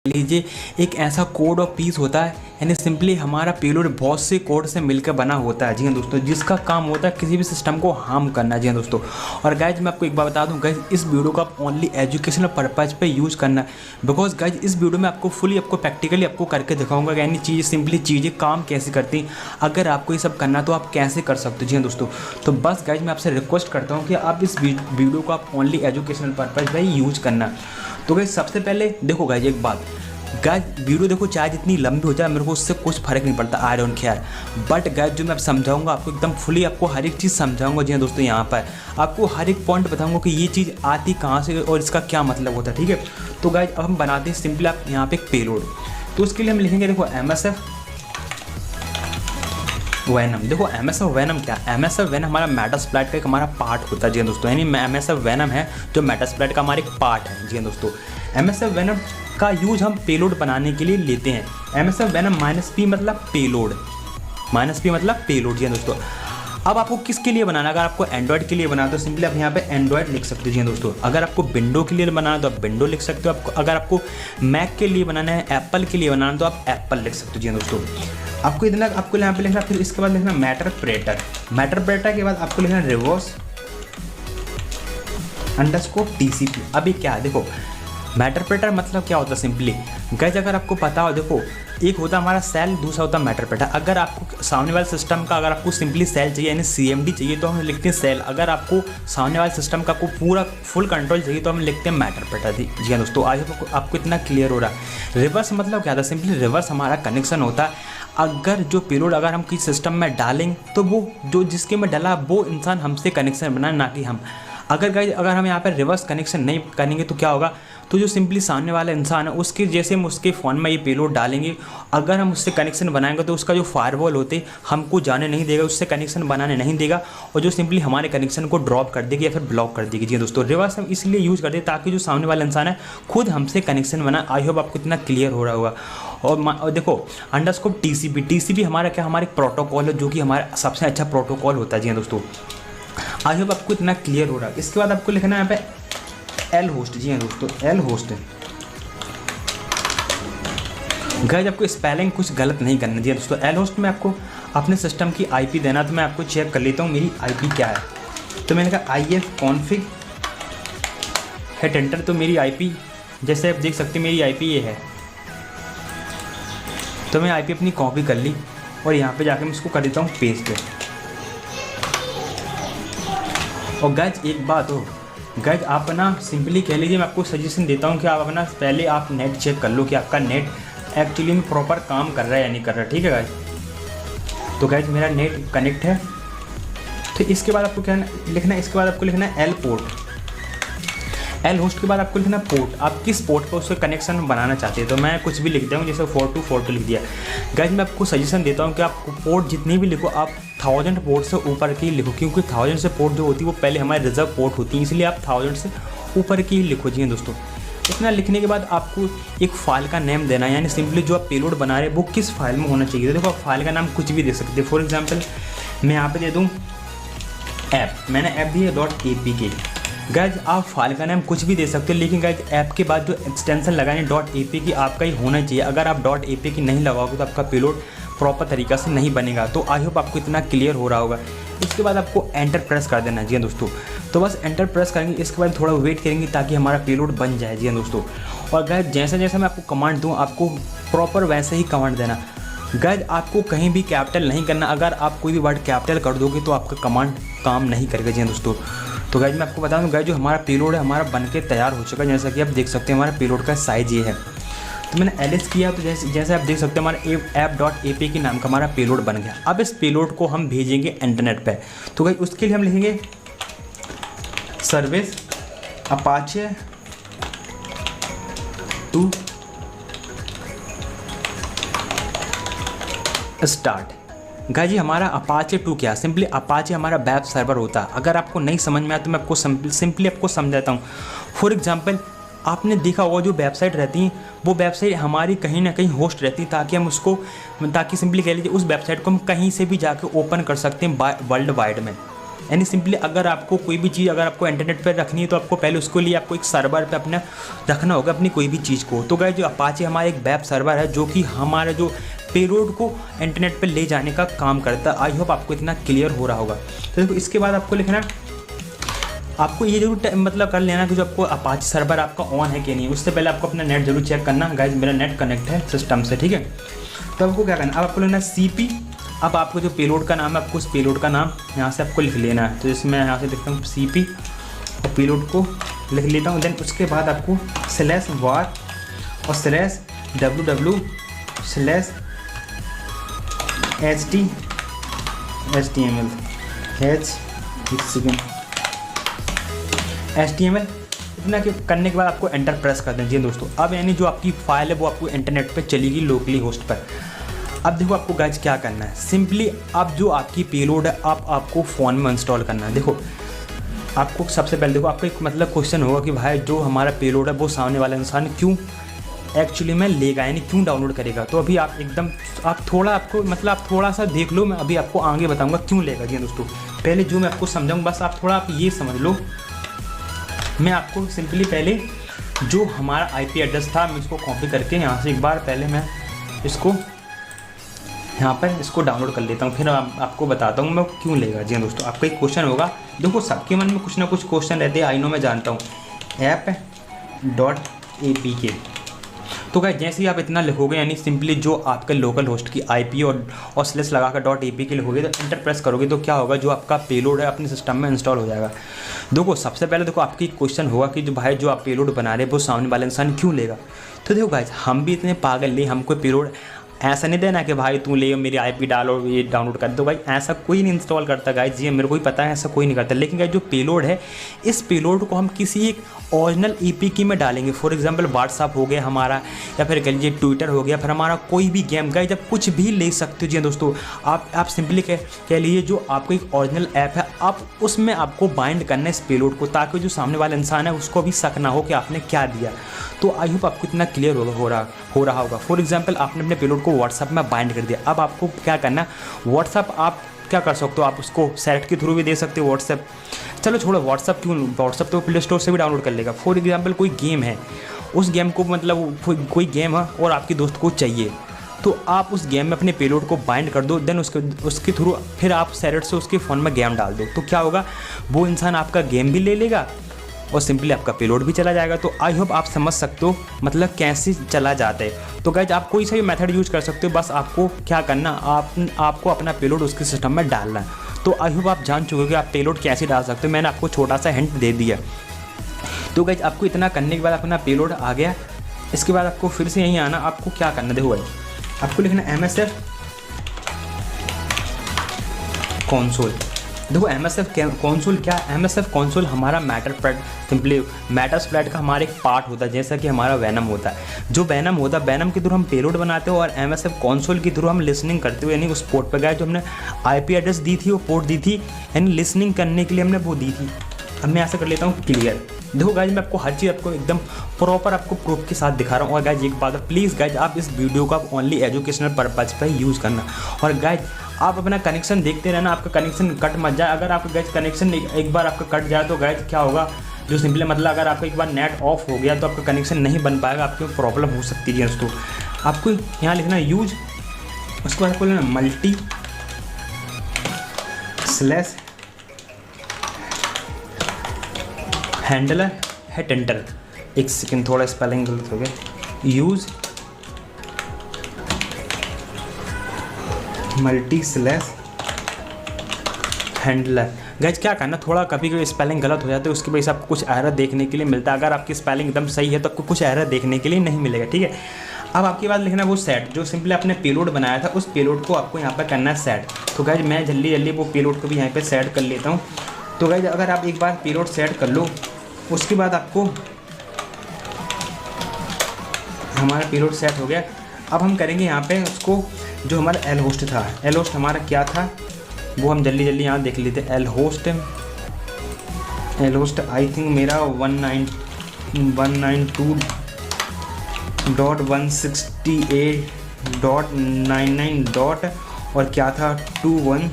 लीजिए एक ऐसा कोड ऑफ पीस होता है, यानी सिंपली हमारा पेलोड बहुत से कोड से मिलकर बना होता है जी हाँ दोस्तों, जिसका काम होता है किसी भी सिस्टम को हार्म करना जी हाँ दोस्तों। और गाइज मैं आपको एक बात बता दूं गाइज, इस वीडियो को आप ओनली एजुकेशनल पर्पज पे यूज़ करना है, बिकॉज गाइज इस वीडियो में आपको फुली आपको प्रैक्टिकली आपको करके दिखाऊंगा यानी चीज़ें काम कैसे करती हैं। अगर आपको ये सब करना तो आप कैसे कर सकते हो जी हाँ दोस्तों। तो बस गाइज मैं आपसे रिक्वेस्ट करता हूँ कि आप इस वीडियो को आप ओनली एजुकेशनल पर्पज पे यूज़ करना। तो गाइज सबसे पहले देखो गाइज एक बात, गाइज वीडियो देखो चाहे जितनी लंबी हो जाए मेरे को उससे कुछ फर्क नहीं पड़ता, I don't care. But guys जो मैं समझाऊंगा आपको एकदम फुली आपको हर एक चीज़ समझाऊंगा जी हाँ दोस्तों। यहाँ पर आपको हर एक पॉइंट बताऊंगा कि ये चीज़ आती कहाँ से और इसका क्या मतलब होता है, ठीक है। तो गाइज अब हम बनाते हैं सिंपली आप यहाँ पे एक पेलोड। तो उसके लिए हम लिखेंगे देखो MSF वेनम। देखो MSF वेनम क्या, MSF वेनम हमारा मेटास्प्लाइट का एक हमारा पार्ट होता है जी हाँ दोस्तों, यानी MSF वेनम है जो मेटास्प्लाइट का हमारा एक पार्ट है जी हाँ दोस्तों। MSF वेनम का यूज हम पेलोड बनाने के लिए लेते हैं। MSF वेनम -P मतलब पेलोड, -P मतलब पेलोड जी हाँ दोस्तों। अब आपको किसके लिए बनाना है, अगर आपको एंड्रॉयड के लिए बनाना तो सिंपली आप यहाँ पे एंड्रॉयड लिख सकते हो जी हाँ दोस्तों। अगर आपको विंडो के लिए बनाना है तो आप विंडो लिख सकते हो। आपको अगर आपको मैक के लिए बनाना है, एप्पल के लिए बनाना है तो आप एप्पल लिख सकते हो जी हाँ दोस्तों। आपको इतना आपको यहाँ पे लिखना, फिर इसके बाद लिखना मैटरप्रेटर के बाद आपको लिखना रिवर्स _TCP। अभी क्या है देखो, मैटरप्रेटर मतलब क्या होता है सिंपली गाइज, अगर आपको पता हो देखो, एक होता है हमारा सेल, दूसरा होता है मैटरप्रेटर। अगर आपको सामने वाले सिस्टम का अगर आपको सिंपली सेल चाहिए यानी CMD चाहिए तो हम लिखते हैं सेल। अगर आपको सामने वाले सिस्टम का को पूरा फुल कंट्रोल चाहिए तो हम लिखते हैं मैटरप्रेटर जी हाँ दोस्तों। आज आपको इतना क्लियर हो रहा है। रिवर्स मतलब क्या था, सिंपली रिवर्स हमारा कनेक्शन होता है। अगर जो पेलोड अगर हम किसी सिस्टम में डालेंगे तो वो जो जिसके में डाला वो इंसान हमसे कनेक्शन बनाए, ना कि हम। अगर हम यहाँ पर रिवर्स कनेक्शन नहीं करेंगे तो क्या होगा, तो जो सिंपली सामने वाला इंसान है उसके जैसे हम उसके फ़ोन में ये पेलोड डालेंगे, अगर हम उससे कनेक्शन बनाएंगे तो उसका जो फायरवॉल होते हमको जाने नहीं देगा, उससे कनेक्शन बनाने नहीं देगा, और जो सिंपली हमारे कनेक्शन को ड्रॉप कर देगी या फिर ब्लॉक कर देगी जी दोस्तों। रिवर्स हम इसलिए यूज़ करते हैं ताकि जो सामने वाला इंसान है खुद हमसे कनेक्शन बनाए। आई होप आपको इतना क्लियर हो रहा होगा। और देखो _TCP हमारा क्या, हमारा एक प्रोटोकॉल है जो कि हमारा सबसे अच्छा प्रोटोकॉल होता है जी हाँ दोस्तों। आई होप आपको इतना क्लियर हो रहा है। इसके बाद आपको लिखना है यहाँ पे L होस्ट जी हाँ दोस्तों, L होस्ट। गाइस आपको स्पेलिंग कुछ गलत नहीं करना जी दोस्तों। L होस्ट में आपको अपने सिस्टम की IP देना, तो मैं आपको चेक कर लेता हूँ मेरी IP क्या है। तो मैंने कहा IF config हिट एंटर, तो मेरी IP जैसे आप देख सकते हैं मेरी IP ये है। तो मैं IP अपनी कॉपी कर ली और यहाँ पे जाके मैं इसको कर देता हूँ पेस्ट। और गाइस एक बात हो गाइज, आप ना सिंपली कह लीजिए, मैं आपको सजेशन देता हूँ कि आप अपना पहले आप नेट चेक कर लो कि आपका नेट एक्चुअली में प्रॉपर काम कर रहा है या नहीं कर रहा है, ठीक है गाइज। तो गाइज मेरा नेट कनेक्ट है। तो इसके बाद आपको क्या लिखना है, इसके बाद आपको लिखना है L पोर्ट। L होस्ट के बाद आपको लिखना पोर्ट, आप किस पोर्ट पर उसका कनेक्शन बनाना चाहते हैं। तो मैं कुछ भी लिखता हूँ, जैसे 4242 लिख दिया। गाइज मैं आपको सजेशन देता हूँ कि आप पोर्ट जितनी भी लिखो आप 1000 पोर्ट से ऊपर की लिखो, क्योंकि 1000 से पोर्ट जो होती है वो पहले हमारे रिजर्व पोर्ट होती है, इसलिए आप 1000 से ऊपर की लिखो जी दोस्तों। इतना लिखने के बाद आपको एक फाइल का नेम देना है, यानी सिंपली जो आप पेलोड बना रहे हैं वो किस फाइल में होना चाहिए। देखो आप फाइल का नाम कुछ भी दे सकते हैं। फॉर एग्जाम्पल मैं यहाँ पर दे दूँ ऐप, मैंने ऐप दी है .apk। गाइज आप फाइल का नाम कुछ भी दे सकते हो, लेकिन गाइज ऐप के बाद जो एक्सटेंशन लगाने .apk आपका ही होना चाहिए। अगर आप .apk नहीं लगाओगे तो आपका पेलोड प्रॉपर तरीका से नहीं बनेगा। तो आई होप आपको इतना क्लियर हो रहा होगा। इसके बाद आपको एंटर प्रेस कर देना है जी हाँ दोस्तों। तो बस एंटर प्रेस करेंगे, इसके बाद थोड़ा वेट करेंगे ताकि हमारा पेलोड बन जाए जी हाँ दोस्तों। और गाइज जैसे जैसे मैं आपको कमांड दूँ आपको प्रॉपर वैसे ही कमांड देना। गाइज आपको कहीं भी कैपिटल नहीं करना, अगर आप कोई भी वर्ड कैपिटल कर दोगे तो आपका कमांड काम नहीं करेगा जी हाँ दोस्तों। तो गाइज मैं आपको बता दूँ गाइज जो हमारा पेलोड है हमारा बन के तैयार हो चुका है। जैसा कि आप देख सकते हैं हमारा पेलोड का साइज ये है। तो मैंने LS किया, तो जैसे आप देख सकते हैं हमारा app.apk नाम का हमारा पेलोड बन गया। अब इस पेलोड को हम भेजेंगे इंटरनेट पे। तो गाइज उसके लिए हम लिखेंगे service Apache to start. Guys जी हमारा अपाचे 2 क्या, सिंपली अपाचे हमारा वेब सर्वर होता है। अगर आपको नहीं समझ में आया तो मैं आपको सिंपली आपको समझाता हूँ। फॉर एग्जांपल आपने देखा होगा जो वेबसाइट रहती हैं वो वेबसाइट हमारी कहीं ना कहीं होस्ट रहती है, ताकि सिंपली कह लीजिए उस वेबसाइट को हम कहीं से भी जाके ओपन कर सकते हैं वर्ल्ड वाइड में। यानी सिंपली अगर आपको कोई भी चीज़ अगर आपको इंटरनेट पर रखनी है तो आपको पहले उसके लिए आपको एक सर्वर पे अपना रखना होगा अपनी कोई भी चीज़ को। तो गाइस जो अपाचे हमारा एक वेब सर्वर है जो कि हमारा जो पेलोड को इंटरनेट पर ले जाने का काम करता है। आई होप आपको इतना क्लियर हो रहा होगा। तो देखो इसके बाद आपको लिखना आपको ये जरूर मतलब कर लेना कि जो आपको अपाचे सर्वर आपका ऑन है कि नहीं। उससे पहले आपको अपना नेट जरूर चेक करना। गाइस मेरा नेट कनेक्ट है सिस्टम से, ठीक है। तो आपको क्या करना, अब आपको लेना CP। अब आपको जो पेलोड का नाम है आपको उस पेलोड का नाम यहाँ से आपको लिख लेना है। तो इसमें यहाँ से लिखता हूँ CP और पेलोड को लिख लेता हूँ। देन उसके बाद आपको /var और /www/html इतना करने के बाद आपको एंटर प्रेस कर दें। जी दोस्तों, अब यानी जो आपकी फाइल है वो आपको इंटरनेट पे चलेगी लोकली होस्ट पर। अब देखो आपको गाइस क्या करना है, सिंपली अब जो आपकी पेलोड है आपको फ़ोन में इंस्टॉल करना है। देखो आपको सबसे पहले देखो आपका एक मतलब क्वेश्चन होगा कि भाई जो हमारा पेलोड है वो सामने वाला इंसान क्यों एक्चुअली में लेगा, यानी क्यों डाउनलोड करेगा। तो अभी आप एकदम आप थोड़ा आपको मतलब आप थोड़ा सा देख लो, मैं अभी आपको आगे बताऊँगा क्यों लेगा। जी दोस्तों, पहले जो मैं आपको समझाऊँ बस आप थोड़ा आप ये समझ लो। मैं आपको सिंपली पहले जो हमारा IP एड्रेस था मैं इसको कॉपी करके यहाँ से एक बार पहले मैं इसको यहाँ पर इसको डाउनलोड कर लेता हूँ, फिर आपको बताता हूँ मैं क्यों लेगा। जी दोस्तों, आपका एक क्वेश्चन होगा, देखो सबके मन में कुछ ना कुछ क्वेश्चन रहते हैं, आई नो मैं जानता हूँ। app.apk तो गाइस जैसे ही आप इतना लिखोगे यानी सिंपली जो आपके लोकल होस्ट की IP और स्लैश लगाकर .apk लिखोगे तो एंटर प्रेस करोगे तो क्या होगा, जो आपका पेलोड है अपने सिस्टम में इंस्टॉल हो जाएगा। देखो सबसे पहले देखो आपकी क्वेश्चन होगा कि जो भाई जो आप पेलोड बना रहे हैं वो सामने वाला इंसान क्यों लेगा। तो देखो गाइस हम भी इतने पागल नहीं, हमको पेलोड ऐसा नहीं देना कि भाई तू ले मेरी IP डालो ये डाउनलोड कर दो। भाई ऐसा कोई नहीं इंस्टॉल करता गाइस, ये मेरे को ही पता है ऐसा कोई नहीं करता। लेकिन गाइस जो पेलोड है इस पेलोड को हम किसी एक ओरिजिनल APK में डालेंगे। फॉर एग्जांपल व्हाट्सअप हो गया हमारा, या फिर कह लीजिए ट्विटर हो गया, फिर हमारा कोई भी गेम गाइस जब कुछ भी ले सकते हो। जी दोस्तों, आप सिंपली कह लीजिए जो आपको एक ओरिजिनल ऐप है आप उसमें आपको बाइंड करना है इस पेलोड को, ताकि जो सामने वाला इंसान है उसको भी शक ना हो कि आपने क्या दिया। तो आई होप आपको इतना क्लियर हो रहा होगा। फॉर एग्जांपल आपने अपने पेलोड को व्हाट्सअप में बाइंड कर दिया। अब आपको क्या करना है, व्हाट्सअप आप क्या कर सकते हो, आप उसको सेलेक्ट के थ्रू भी दे सकते हो व्हाट्सअप। चलो छोड़ो व्हाट्सअप क्यों, व्हाट्सअप तो प्ले स्टोर से भी डाउनलोड कर लेगा। फॉर एग्जांपल कोई गेम है, उस गेम को मतलब कोई गेम है और आपके दोस्त को चाहिए, तो आप उस गेम में अपने पेलोड को बाइंड कर दो। देन उसके थ्रू फिर आप सेलेक्ट से उसके फ़ोन में गेम डाल दो। तो क्या होगा, वो इंसान आपका गेम भी ले लेगा और सिंपली आपका पेलोड भी चला जाएगा। तो आई होप आप समझ सकते हो मतलब कैसे चला जाता है। तो गाइस आप कोई सा भी मेथड यूज कर सकते हो, बस आपको क्या करना आपको अपना पेलोड उसके सिस्टम में डालना है। तो आई होप आप जान चुके हो कि आप पेलोड कैसे डाल सकते हो, मैंने आपको छोटा सा हिंट दे दिया। तो गाइस आपको इतना करने के बाद अपना पेलोड आ गया। इसके बाद आपको फिर से यहीं आना, आपको क्या करना देखो भाई, आपको लिखना MSF कंसोल। देखो MSF कंसोल क्या, MSF कंसोल हमारा मैटरस्प्रेड का हमारा एक पार्ट होता है, जैसा कि हमारा वैनम होता है। जो वैनम होता है, वैनम के थ्रू हम पेलोड बनाते हो और MSF कंसोल के थ्रू हम लिसनिंग करते हो, यानी उस पोर्ट पर गए जो हमने IP एड्रेस दी थी वो पोर्ट दी थी, यानी लिसनिंग करने के लिए हमने वो दी थी। अब मैं ऐसा कर लेता हूँ क्लियर। देखो गाइज मैं आपको हर चीज़ आपको एकदम प्रॉपर आपको प्रूफ के साथ दिखा रहा हूँ। और गाइज एक बात है, प्लीज़ गाइज आप इस वीडियो को आप ओनली एजुकेशनल पर्पज़ पर यूज़ करना। और गाइज आप अपना कनेक्शन देखते रहना, आपका कनेक्शन कट मत जाए। अगर आपका गाइज कनेक्शन एक बार आपका कट जाए तो गाइज क्या होगा, जो सिंपली मतलब अगर आपका एक बार नेट ऑफ हो गया तो आपका कनेक्शन नहीं बन पाएगा, आपकी प्रॉब्लम हो सकती है दोस्तों। आपको यहाँ लिखना यूज, उसके बाद आपको लेना मल्टी स्लैश हैंडलर है टेंटर। एक सेकेंड थोड़ा स्पेलिंग गलत हो गया, use multi slash handler. Guys क्या करना, थोड़ा कभी कभी स्पेलिंग गलत हो जाता है, उसकी वजह से आपको कुछ एरर देखने के लिए मिलता है। अगर आपकी स्पेलिंग एकदम सही है तो आपको कुछ एरर देखने के लिए नहीं मिलेगा, ठीक है। अब आपके बाद लिखना वो सेट, जो सिंपली आपने पेलोड बनाया था उस पेलोड को आपको यहाँ पर करना है सेट। तो गाइज मैं जल्दी वो पेलोड को भी यहाँ पर सेट कर लेता हूँ। तो गाइज अगर आप एक बार पेलोड सेट कर लो, उसके बाद आपको हमारा पेलोड सेट हो गया। अब हम करेंगे यहाँ पे उसको, जो हमारा एल होस्ट था, एल होस्ट हमारा क्या था वो हम जल्दी यहाँ देख लेते। एल होस्ट आई थिंक मेरा 192.168.99. और क्या था 21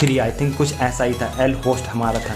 3 आई थिंक कुछ ऐसा ही था, एल होस्ट हमारा था।